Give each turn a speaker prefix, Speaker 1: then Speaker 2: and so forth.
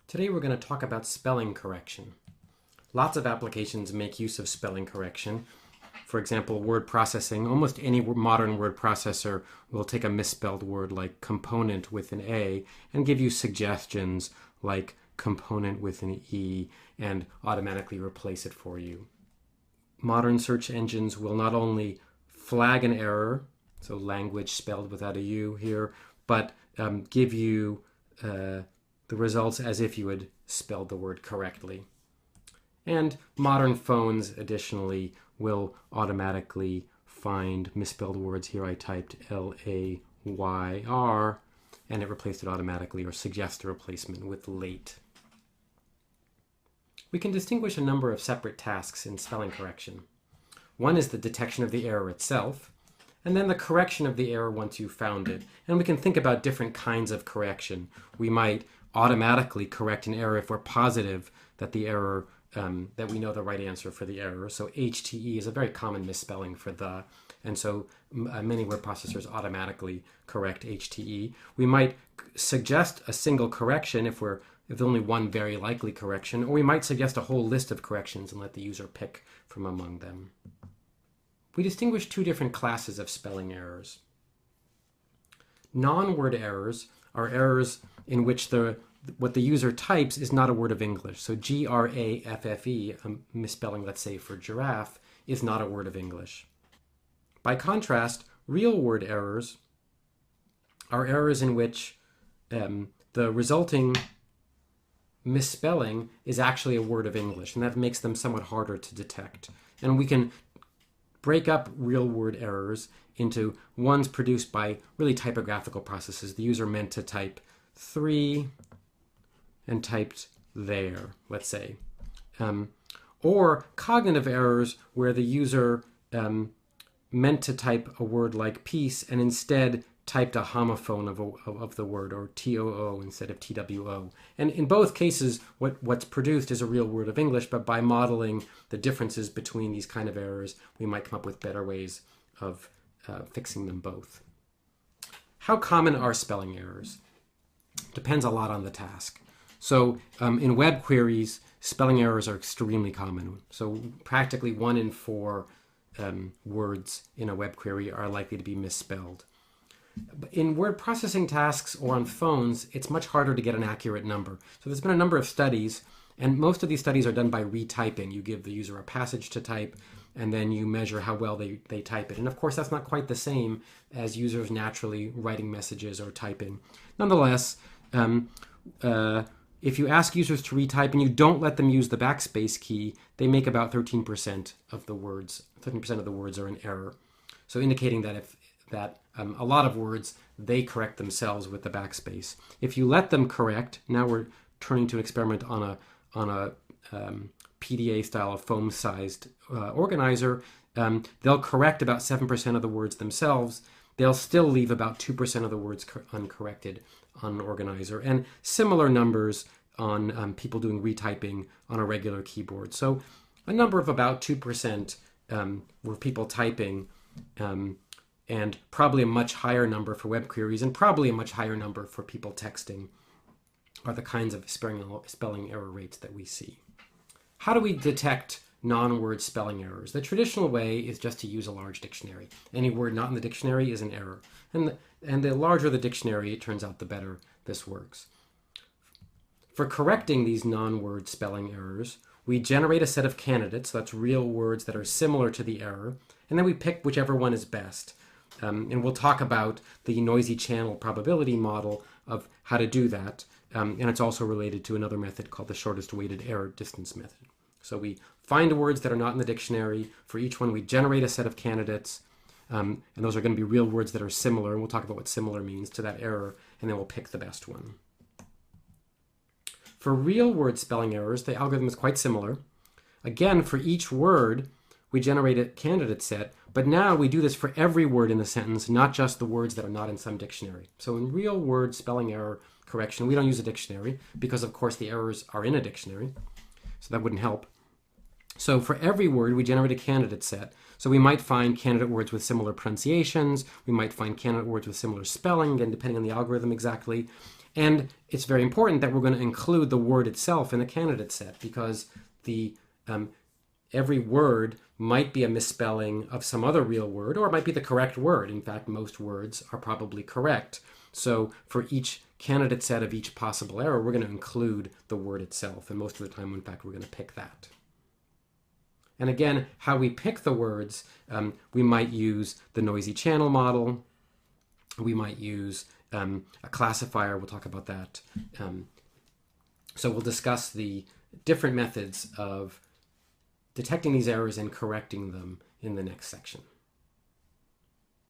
Speaker 1: Today we're going to talk about spelling correction. Lots of applications make use of spelling correction. For example, word processing. Almost any modern word processor will take a misspelled word like component with an A and give you suggestions like component with an E and automatically replace it for you. Modern search engines will not only flag an error, so language spelled without a U here, but give you the results as if you had spelled the word correctly. And modern phones, additionally, will automatically find misspelled words. Here I typed L-A-Y-R, and it replaced it automatically, or suggests a replacement with late. We can distinguish a number of separate tasks in spelling correction. One is the detection of the error itself, and then the correction of the error once you've found it. And we can think about different kinds of correction. We might automatically correct an error if we're positive that the error, that we know the right answer for the error. So HTE is a very common misspelling for the, and so many word processors automatically correct HTE. We might suggest a single correction if there's only one very likely correction, or we might suggest a whole list of corrections and let the user pick from among them. We distinguish two different classes of spelling errors. Non-word errors are errors in which what the user types is not a word of English. So G-R-A-F-F-E, a misspelling, let's say, for giraffe, is not a word of English. By contrast, real word errors are errors in which the resulting misspelling is actually a word of English, and that makes them somewhat harder to detect. And we can break up real word errors into ones produced by really typographical processes. The user meant to type 3 and typed there, let's say. Or cognitive errors where the user meant to type a word like peace and instead typed a homophone of the word, or TOO instead of TWO. And in both cases, what's produced is a real word of English, but by modeling the differences between these kind of errors, we might come up with better ways of fixing them both. How common are spelling errors? Depends a lot on the task. So in web queries, spelling errors are extremely common. So practically 1 in 4 words in a web query are likely to be misspelled. In word processing tasks or on phones, it's much harder to get an accurate number. So there's been a number of studies, and most of these studies are done by retyping. You give the user a passage to type, and then you measure how well they type it. And of course, that's not quite the same as users naturally writing messages or typing. Nonetheless, if you ask users to retype and you don't let them use the backspace key, they make about 13% of the words. 13% of the words are in error. So indicating that a lot of words, they correct themselves with the backspace. If you let them correct, now we're turning to an experiment on a PDA style of foam-sized organizer, they'll correct about 7% of the words themselves. They'll still leave about 2% of the words uncorrected on an organizer, and similar numbers on people doing retyping on a regular keyboard. So a number of about 2% were people typing, and probably a much higher number for web queries, and probably a much higher number for people texting, are the kinds of spelling error rates that we see. How do we detect non-word spelling errors? The traditional way is just to use a large dictionary. Any word not in the dictionary is an error. And the larger the dictionary, it turns out, the better this works. For correcting these non-word spelling errors, we generate a set of candidates, that's real words that are similar to the error, and then we pick whichever one is best. And we'll talk about the noisy channel probability model of how to do that. And it's also related to another method called the shortest weighted error distance method. So we find words that are not in the dictionary. For each one, we generate a set of candidates. And those are going to be real words that are similar. And we'll talk about what similar means to that error. And then we'll pick the best one. For real word spelling errors, the algorithm is quite similar. Again, for each word, we generate a candidate set, but now we do this for every word in the sentence, not just the words that are not in some dictionary. So in real word spelling error correction, we don't use a dictionary because, of course, the errors are in a dictionary, so that wouldn't help. So for every word, we generate a candidate set. So we might find candidate words with similar pronunciations, we might find candidate words with similar spelling, again, depending on the algorithm exactly, And it's very important that we're going to include the word itself in the candidate set, because the every word might be a misspelling of some other real word, or it might be the correct word. In fact, most words are probably correct. So for each candidate set of each possible error, we're going to include the word itself. And most of the time, in fact, we're going to pick that. And again, how we pick the words, we might use the noisy channel model. We might use a classifier. We'll talk about that. So we'll discuss the different methods of detecting these errors and correcting them in the next section.